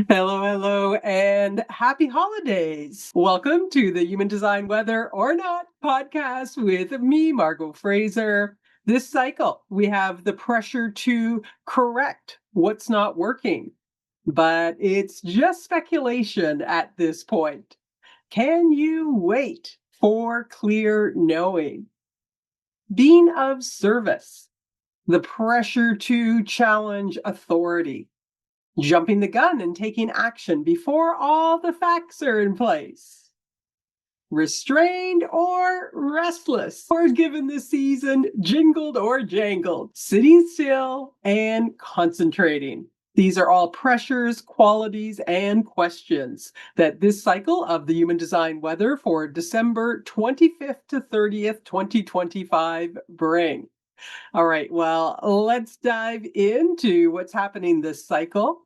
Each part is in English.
Hello, hello, and happy holidays. Welcome to the Human Design Whether or Not podcast with me, Margo Fraser. This cycle, we have the pressure to correct what's not working, but it's just speculation at this point. Can you wait for clear knowing? Being of service, the pressure to challenge authority, jumping the gun and taking action before all the facts are in place. Restrained or restless, or given the season, jingled or jangled, sitting still and concentrating. These are all pressures, qualities, and questions that this cycle of the Human Design Weather for December 25th to 30th, 2025 bring. All right, well, let's dive into what's happening this cycle.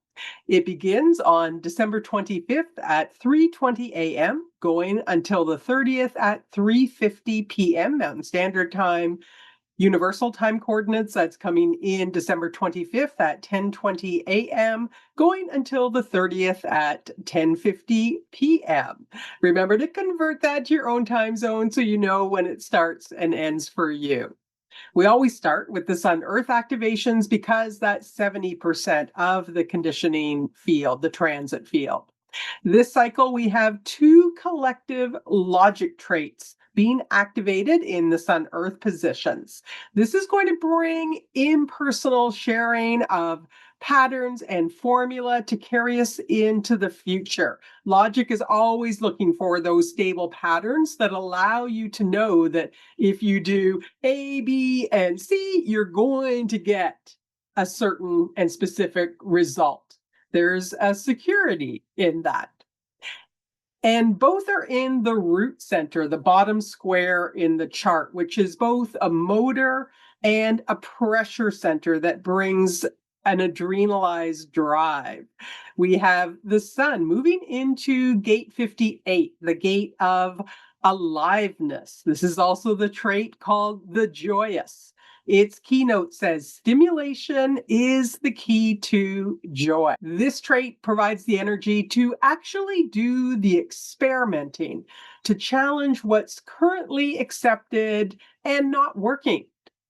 It begins on December 25th at 3:20 a.m., going until the 30th at 3:50 p.m. Mountain Standard Time. Universal time coordinates, that's coming in December 25th at 10:20 a.m., going until the 30th at 10:50 p.m. Remember to convert that to your own time zone so you know when it starts and ends for you. We always start with the Sun Earth activations because that's 70% of the conditioning field, the transit field. This cycle, we have two collective logic traits being activated in the Sun Earth positions. This is going to bring impersonal sharing of patterns and formula to carry us into the future. Logic is always looking for those stable patterns that allow you to know that if you do A, B, and C, you're going to get a certain and specific result. There's a security in that. And both are in the root center, the bottom square in the chart, which is both a motor and a pressure center that brings an adrenalized drive. We have the sun moving into gate 58, the gate of aliveness. This is also the trait called the joyous. Its keynote says stimulation is the key to joy. This trait provides the energy to actually do the experimenting, to challenge what's currently accepted and not working.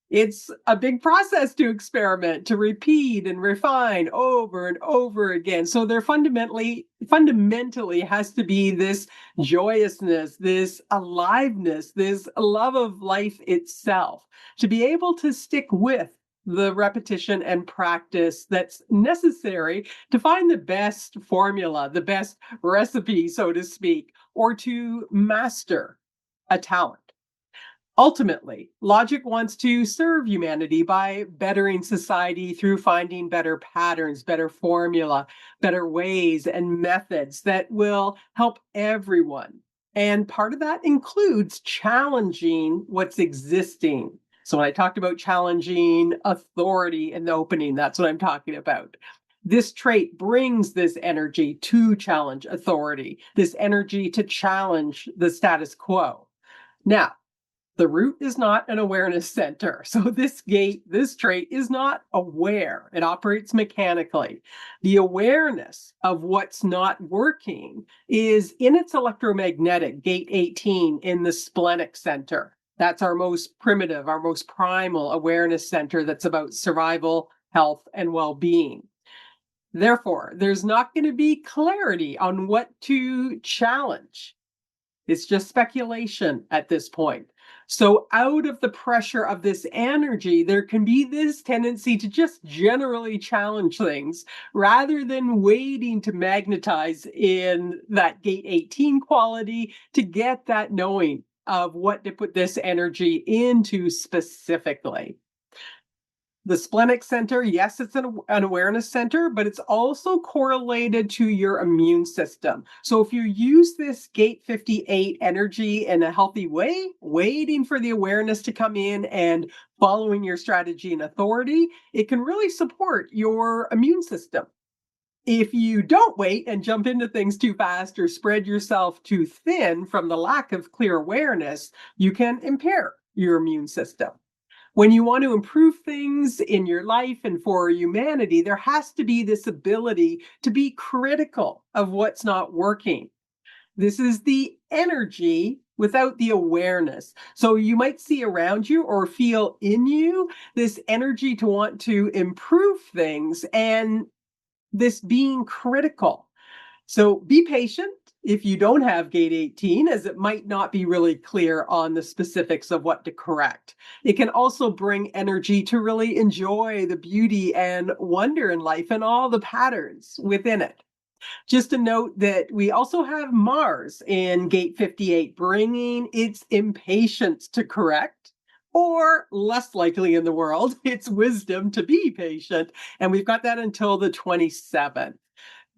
It's a big process to experiment, to repeat and refine over and over again. So there fundamentally has to be this joyousness, this aliveness, this love of life itself to be able to stick with the repetition and practice that's necessary to find the best formula, the best recipe, so to speak, or to master a talent. Ultimately, logic wants to serve humanity by bettering society through finding better patterns, better formula, better ways and methods that will help everyone. And part of that includes challenging what's existing. So when I talked about challenging authority in the opening, that's what I'm talking about. This trait brings this energy to challenge authority, this energy to challenge the status quo. Now, the root is not an awareness center. So this trait is not aware. It operates mechanically. The awareness of what's not working is in its electromagnetic gate 18 in the splenic center. That's our most primitive, our most primal awareness center that's about survival, health, and well-being. Therefore, there's not going to be clarity on what to challenge. It's just speculation at this point. So, out of the pressure of this energy, there can be this tendency to just generally challenge things rather than waiting to magnetize in that gate 18 quality to get that knowing of what to put this energy into specifically. The splenic center, yes, it's an awareness center, but it's also correlated to your immune system. So if you use this gate 58 energy in a healthy way, waiting for the awareness to come in and following your strategy and authority, it can really support your immune system. If you don't wait and jump into things too fast or spread yourself too thin from the lack of clear awareness, you can impair your immune system. When you want to improve things in your life and for humanity, there has to be this ability to be critical of what's not working. This is the energy without the awareness. So you might see around you or feel in you this energy to want to improve things and this being critical. So be patient if you don't have gate 18, as it might not be really clear on the specifics of what to correct. It can also bring energy to really enjoy the beauty and wonder in life and all the patterns within it. Just a note that we also have Mars in gate 58, bringing its impatience to correct, or less likely in the world, its wisdom to be patient. And we've got that until the 27th.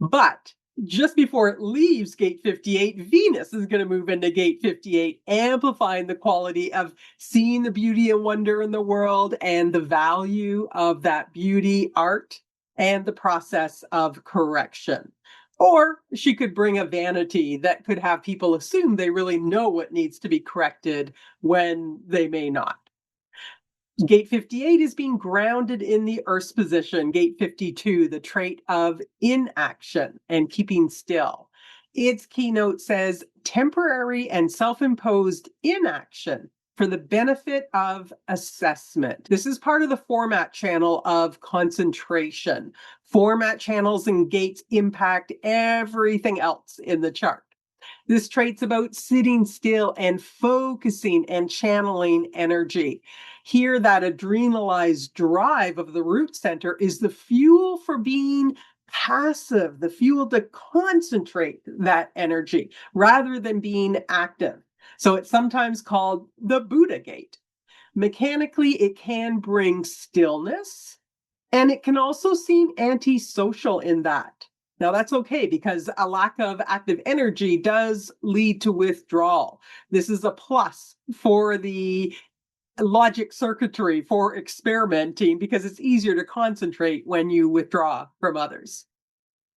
But just before it leaves gate 58, Venus is going to move into gate 58, amplifying the quality of seeing the beauty and wonder in the world and the value of that beauty, art, and the process of correction. Or she could bring a vanity that could have people assume they really know what needs to be corrected when they may not. Gate 58 is being grounded in the Earth's position. Gate 52, the trait of inaction and keeping still. Its keynote says temporary and self-imposed inaction for the benefit of assessment. This is part of the format channel of concentration. Format channels and gates impact everything else in the chart. This trait's about sitting still and focusing and channeling energy. Here, that adrenalized drive of the root center is the fuel for being passive, the fuel to concentrate that energy rather than being active. So it's sometimes called the Buddha gate. Mechanically, it can bring stillness, and it can also seem antisocial in that. Now, that's okay because a lack of active energy does lead to withdrawal. This is a plus for the logic circuitry for experimenting because it's easier to concentrate when you withdraw from others.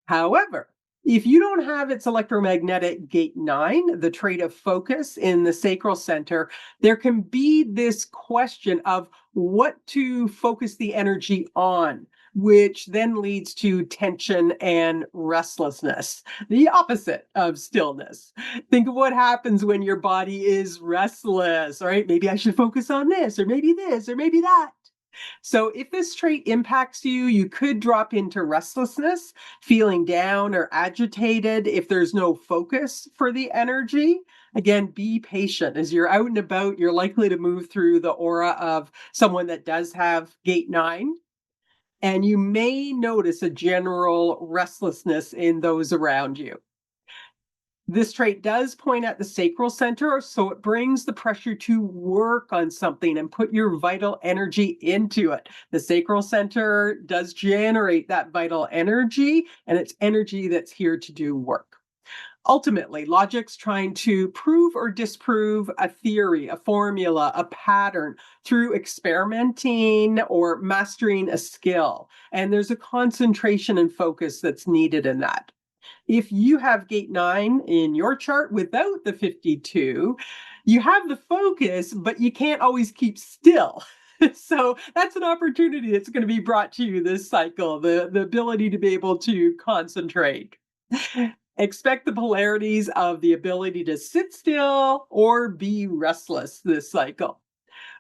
However, if you don't have its electromagnetic gate 9, the trait of focus in the sacral center, there can be this question of what to focus the energy on, which then leads to tension and restlessness, the opposite of stillness. Think of what happens when your body is restless, right? Maybe I should focus on this, or maybe this, or maybe that. So if this trait impacts you, you could drop into restlessness, feeling down or agitated if there's no focus for the energy. Again, be patient. As you're out and about, you're likely to move through the aura of someone that does have gate 9. And you may notice a general restlessness in those around you. This trait does point at the sacral center, so it brings the pressure to work on something and put your vital energy into it. The sacral center does generate that vital energy, and it's energy that's here to do work. Ultimately, logic's trying to prove or disprove a theory, a formula, a pattern through experimenting or mastering a skill. And there's a concentration and focus that's needed in that. If you have gate 9 in your chart without the 52, you have the focus, but you can't always keep still. So that's an opportunity that's going to be brought to you this cycle, the ability to be able to concentrate. Expect the polarities of the ability to sit still or be restless this cycle.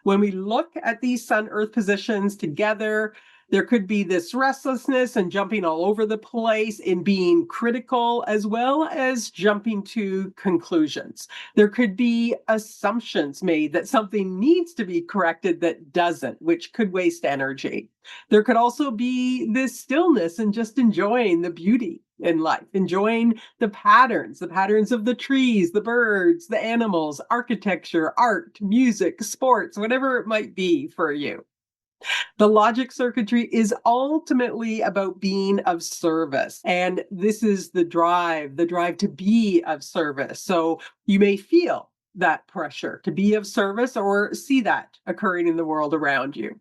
When we look at these Sun Earth positions together, there could be this restlessness and jumping all over the place in being critical as well as jumping to conclusions. There could be assumptions made that something needs to be corrected that doesn't, which could waste energy. There could also be this stillness and just enjoying the beauty in life, enjoying the patterns of the trees, the birds, the animals, architecture, art, music, sports, whatever it might be for you. The logic circuitry is ultimately about being of service. And this is the drive to be of service. So you may feel that pressure to be of service or see that occurring in the world around you.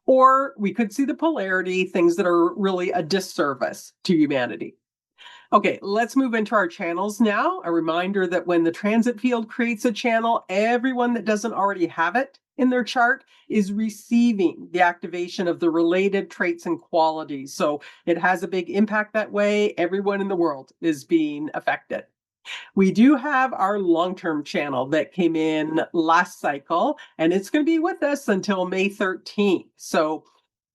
Or we could see the polarity, things that are really a disservice to humanity. Okay, let's move into our channels now. A reminder that when the transit field creates a channel, everyone that doesn't already have it in their chart is receiving the activation of the related traits and qualities. So it has a big impact that way. Everyone in the world is being affected. We do have our long-term channel that came in last cycle, and it's going to be with us until May 13th. So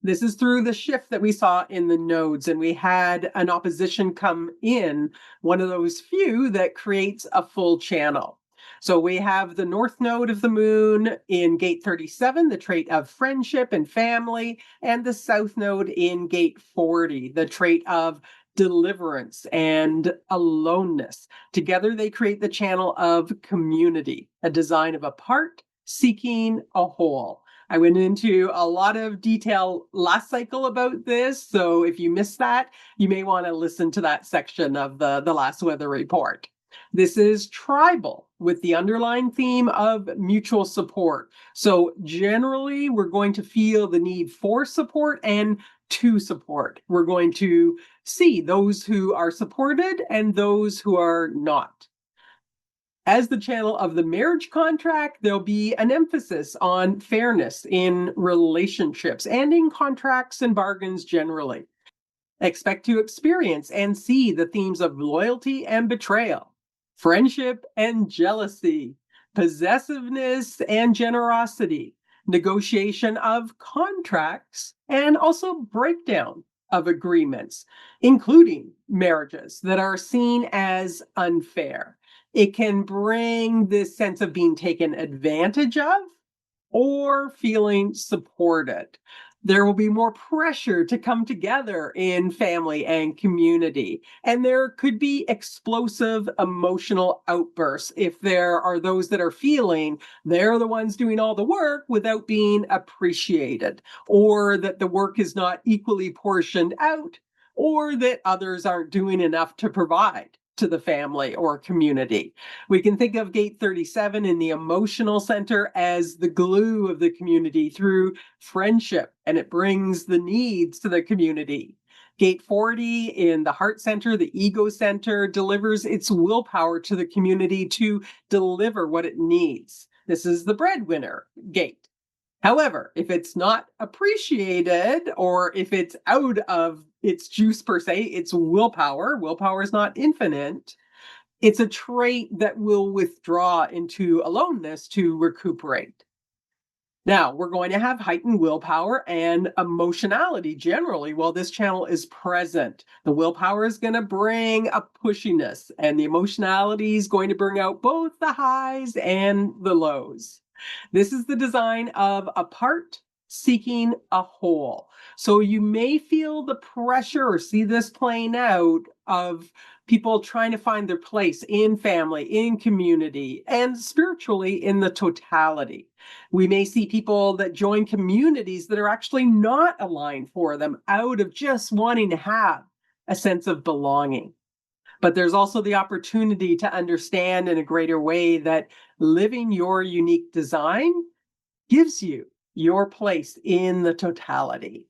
this is through the shift that we saw in the nodes, and we had an opposition come in, one of those few that creates a full channel. So we have the north node of the moon in gate 37, the trait of friendship and family, and the south node in gate 40, the trait of deliverance and aloneness. Together, they create the channel of community, a design of a part seeking a whole. I went into a lot of detail last cycle about this, so if you missed that, you may want to listen to that section of the last weather report. This is tribal with the underlying theme of mutual support. So generally, we're going to feel the need for support and to support. We're going to see those who are supported and those who are not. As the channel of the marriage contract, there'll be an emphasis on fairness in relationships and in contracts and bargains generally. Expect to experience and see the themes of loyalty and betrayal, friendship and jealousy, possessiveness and generosity, negotiation of contracts, and also breakdown of agreements, including marriages that are seen as unfair. It can bring this sense of being taken advantage of or feeling supported. There will be more pressure to come together in family and community. And there could be explosive emotional outbursts if there are those that are feeling they're the ones doing all the work without being appreciated, or that the work is not equally portioned out, or that others aren't doing enough to provide to the family or community. We can think of gate 37 in the emotional center as the glue of the community through friendship, and it brings the needs to the community. Gate 40 in the heart center, the ego center, delivers its willpower to the community to deliver what it needs. This is the breadwinner gate. However, if it's not appreciated or if it's out of its juice per se, it's willpower is not infinite. It's a trait that will withdraw into aloneness to recuperate. Now, we're going to have heightened willpower and emotionality generally while this channel is present. The willpower is going to bring a pushiness, and the emotionality is going to bring out both the highs and the lows. This is the design of a part seeking a whole. So you may feel the pressure or see this playing out of people trying to find their place in family, in community, and spiritually in the totality. We may see people that join communities that are actually not aligned for them out of just wanting to have a sense of belonging. But there's also the opportunity to understand in a greater way that living your unique design gives you your place in the totality.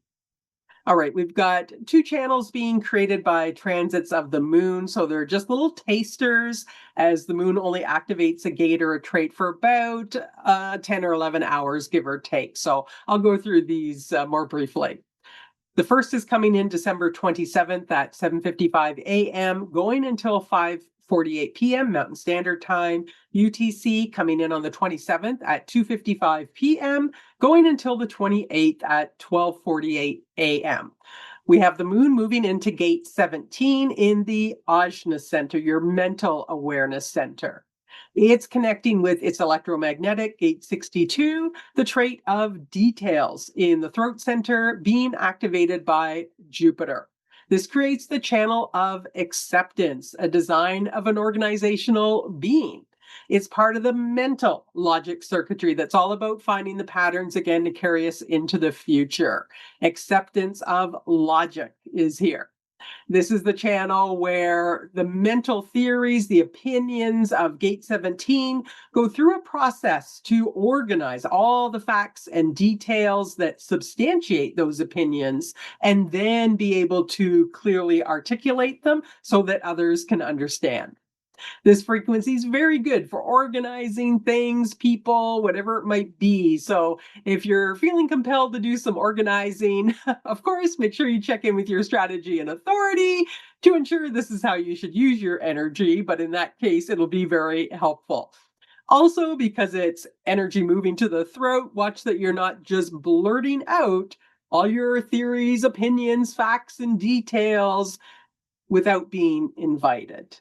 All right, we've got 2 channels being created by transits of the moon. So they're just little tasters, as the moon only activates a gate or a trait for about 10 or 11 hours, give or take. So I'll go through these more briefly. The first is coming in December 27th at 7:55 a.m., going until 5:48 p.m. Mountain Standard Time. UTC coming in on the 27th at 2:55 p.m., going until the 28th at 12:48 a.m. We have the moon moving into gate 17 in the Ajna Center, your mental awareness center. It's connecting with its electromagnetic gate 62, the trait of details in the throat center being activated by Jupiter. This creates the channel of acceptance, a design of an organizational being. It's part of the mental logic circuitry that's all about finding the patterns again to carry us into the future. Acceptance of logic is here. This is the channel where the mental theories, the opinions of Gate 17 go through a process to organize all the facts and details that substantiate those opinions and then be able to clearly articulate them so that others can understand. This frequency is very good for organizing things, people, whatever it might be. So if you're feeling compelled to do some organizing, of course, make sure you check in with your strategy and authority to ensure this is how you should use your energy. But in that case, it'll be very helpful. Also, because it's energy moving to the throat, watch that you're not just blurting out all your theories, opinions, facts, and details without being invited.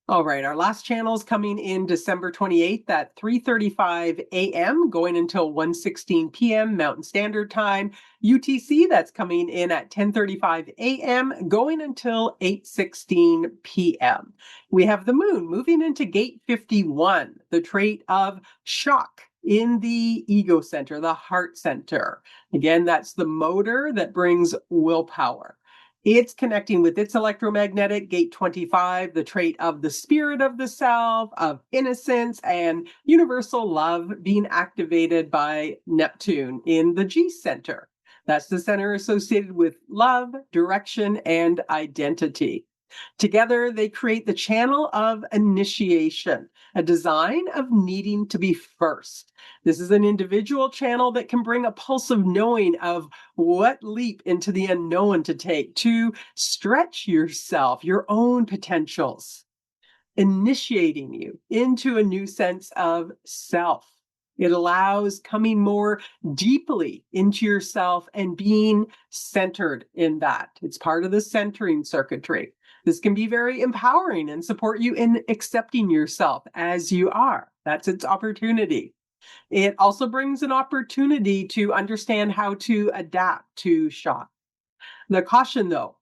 All right, our last channel is coming in December 28th at 3:35 a.m., going until 1:16 p.m. Mountain Standard Time. UTC, that's coming in at 10:35 a.m., going until 8:16 p.m. We have the moon moving into gate 51, the trait of shock in the ego center, the heart center. Again, that's the motor that brings willpower. It's connecting with its electromagnetic gate 25, the trait of the spirit of the self, of innocence, and universal love being activated by Neptune in the G center. That's the center associated with love, direction, and identity. Together, they create the channel of initiation, a design of needing to be first. This is an individual channel that can bring a pulse of knowing of what leap into the unknown to take, to stretch yourself, your own potentials, initiating you into a new sense of self. It allows coming more deeply into yourself and being centered in that. It's part of the centering circuitry. This can be very empowering and support you in accepting yourself as you are. That's its opportunity. It also brings an opportunity to understand how to adapt to shock. The caution, though,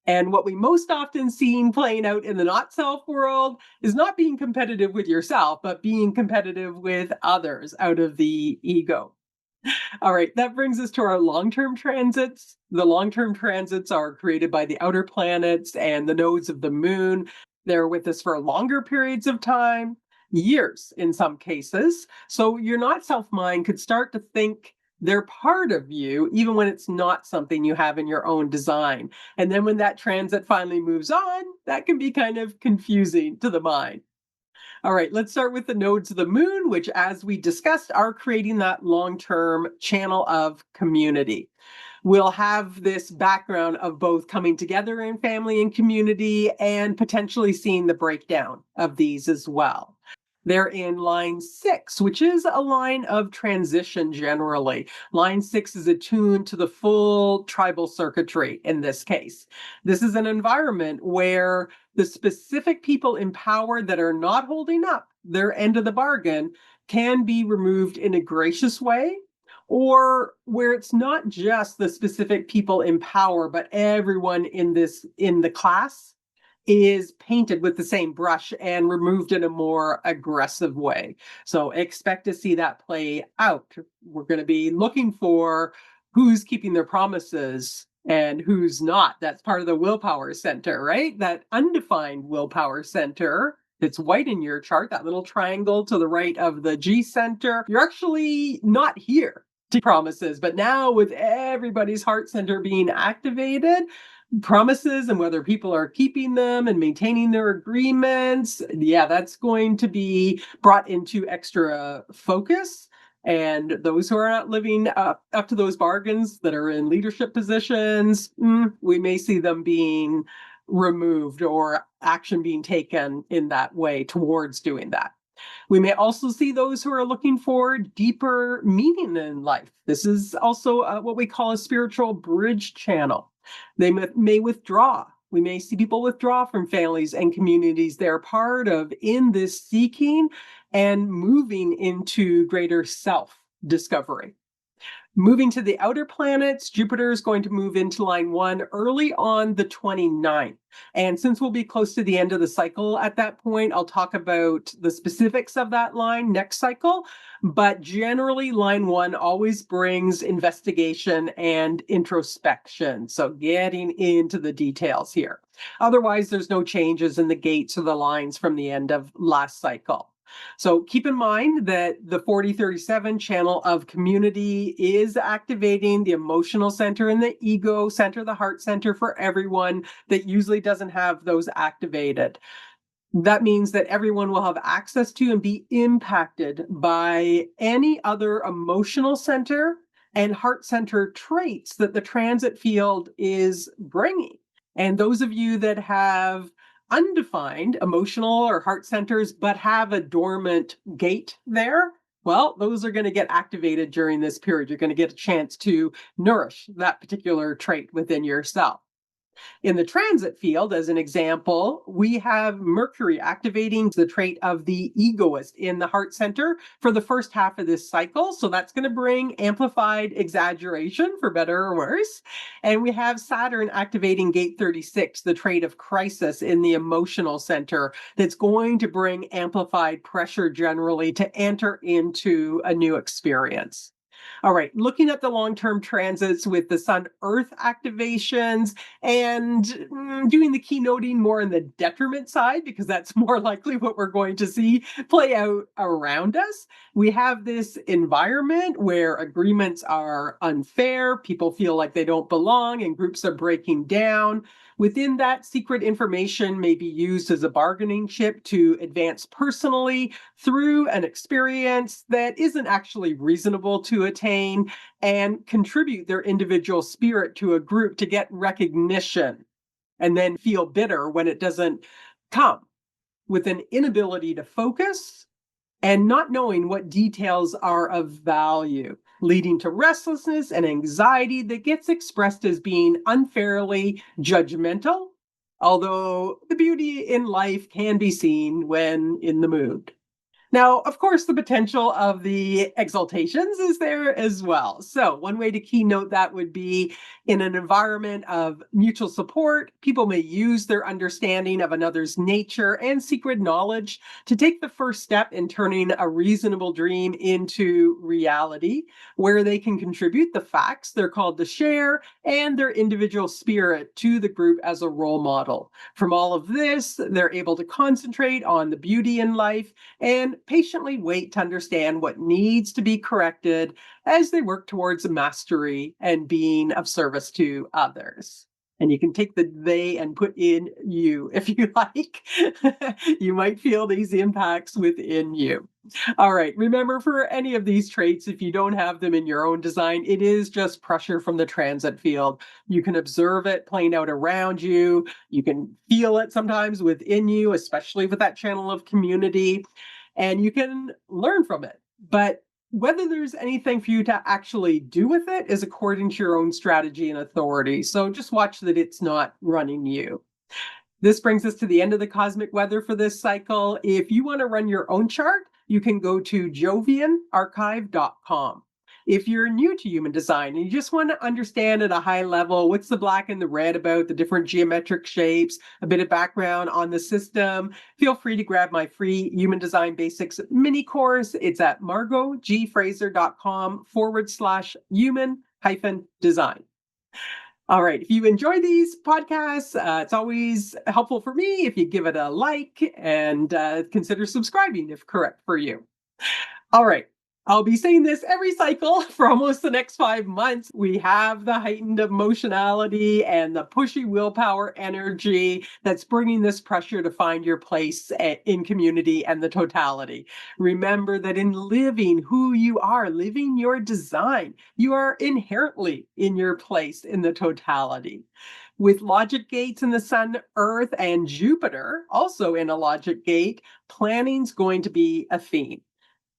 and what we most often see playing out in the not self world is not being competitive with yourself, but being competitive with others out of the ego. All right, that brings us to our long-term transits. The long-term transits are created by the outer planets and the nodes of the moon. They're with us for longer periods of time, years in some cases. So your not self mind could start to think they're part of you, even when it's not something you have in your own design. And then when that transit finally moves on, that can be kind of confusing to the mind. All right, let's start with the nodes of the moon, which, as we discussed, are creating that long term channel of community. We'll have this background of both coming together in family and community and potentially seeing the breakdown of these as well. They're in line 6, which is a line of transition generally. Line 6 is attuned to the full tribal circuitry in this case. This is an environment where the specific people in power that are not holding up their end of the bargain can be removed in a gracious way, or where it's not just the specific people in power, but everyone in the class is painted with the same brush and removed in a more aggressive way. So expect to see that play out. We're going to be looking for who's keeping their promises and who's not. That's part of the willpower center, right? That undefined willpower center. It's white in your chart, that little triangle to the right of the G center. You're actually not here to promises, but now with everybody's heart center being activated, promises and whether people are keeping them and maintaining their agreements, yeah, that's going to be brought into extra focus. And those who are not living up to those bargains that are in leadership positions, we may see them being removed or action being taken in that way towards doing that. We may also see those who are looking for deeper meaning in life. This is also what we call a spiritual bridge channel. They may withdraw. We may see people withdraw from families and communities they're part of in this seeking and moving into greater self-discovery. Moving to the outer planets, Jupiter is going to move into line 1 early on the 29th. And since we'll be close to the end of the cycle at that point, I'll talk about the specifics of that line next cycle. But generally, line 1 always brings investigation and introspection. So getting into the details here. Otherwise, there's no changes in the gates or the lines from the end of last cycle. So keep in mind that the 4037 channel of community is activating the emotional center and the ego center, the heart center for everyone that usually doesn't have those activated. That means that everyone will have access to and be impacted by any other emotional center and heart center traits that the transit field is bringing. And those of you that have undefined emotional or heart centers but have a dormant gate there, well, those are going to get activated during this period. You're going to get a chance to nourish that particular trait within yourself. In the transit field, as an example, we have Mercury activating the trait of the egoist in the heart center for the first half of this cycle. So that's going to bring amplified exaggeration, for better or worse. And we have Saturn activating gate 36, the trait of crisis in the emotional center, that's going to bring amplified pressure generally to enter into a new experience. All right, looking at the long-term transits with the Sun Earth activations and doing the keynoting more on the detriment side, because that's more likely what we're going to see play out around us. We have this environment where agreements are unfair, people feel like they don't belong, and groups are breaking down. Within that, secret information may be used as a bargaining chip to advance personally through an experience that isn't actually reasonable to attain and contribute their individual spirit to a group to get recognition and then feel bitter when it doesn't come, with an inability to focus and not knowing what details are of value, leading to restlessness and anxiety that gets expressed as being unfairly judgmental, although the beauty in life can be seen when in the mood. Now, of course, the potential of the exaltations is there as well. So one way to keynote that would be in an environment of mutual support. People may use their understanding of another's nature and secret knowledge to take the first step in turning a reasonable dream into reality, where they can contribute the facts they're called to share and their individual spirit to the group as a role model. From all of this, they're able to concentrate on the beauty in life and patiently wait to understand what needs to be corrected as they work towards mastery and being of service to others. And you can take the they and put in you if you like. You might feel these impacts within you. All right. Remember, for any of these traits, if you don't have them in your own design, it is just pressure from the transit field. You can observe it playing out around you. You can feel it sometimes within you, especially with that channel of community, and you can learn from it. But whether there's anything for you to actually do with it is according to your own strategy and authority. So just watch that it's not running you. This brings us to the end of the cosmic weather for this cycle. If you want to run your own chart, you can go to jovianarchive.com. If you're new to human design and you just want to understand at a high level what's the black and the red about, the different geometric shapes, a bit of background on the system, feel free to grab my free Human Design Basics mini course. It's at margogfraser.com/human-design. All right. If you enjoy these podcasts, it's always helpful for me if you give it a like and consider subscribing if correct for you. All right. I'll be saying this every cycle for almost the next 5 months. We have the heightened emotionality and the pushy willpower energy that's bringing this pressure to find your place in community and the totality. Remember that in living who you are, living your design, you are inherently in your place in the totality. With logic gates in the Sun, Earth, and Jupiter also in a logic gate, planning's going to be a theme.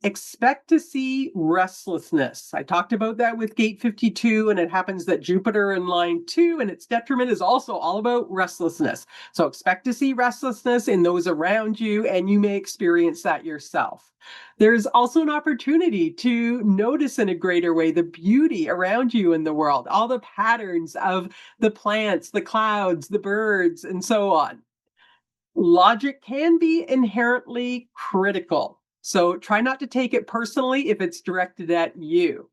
Expect to see restlessness. I talked about that with gate 52, and it happens that Jupiter in line 2 and its detriment is also all about restlessness. So expect to see restlessness in those around you, and you may experience that yourself. There's also an opportunity to notice in a greater way the beauty around you in the world, all the patterns of the plants, the clouds, the birds, and so on. Logic can be inherently critical. So try not to take it personally if it's directed at you.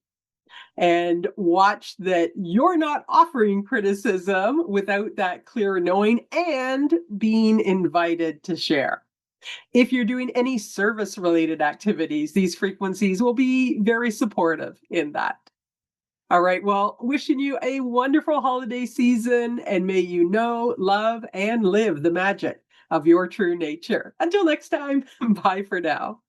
And watch that you're not offering criticism without that clear knowing and being invited to share. If you're doing any service related activities, these frequencies will be very supportive in that. All right. Well, wishing you a wonderful holiday season, and may you know, love, and live the magic of your true nature. Until next time, bye for now.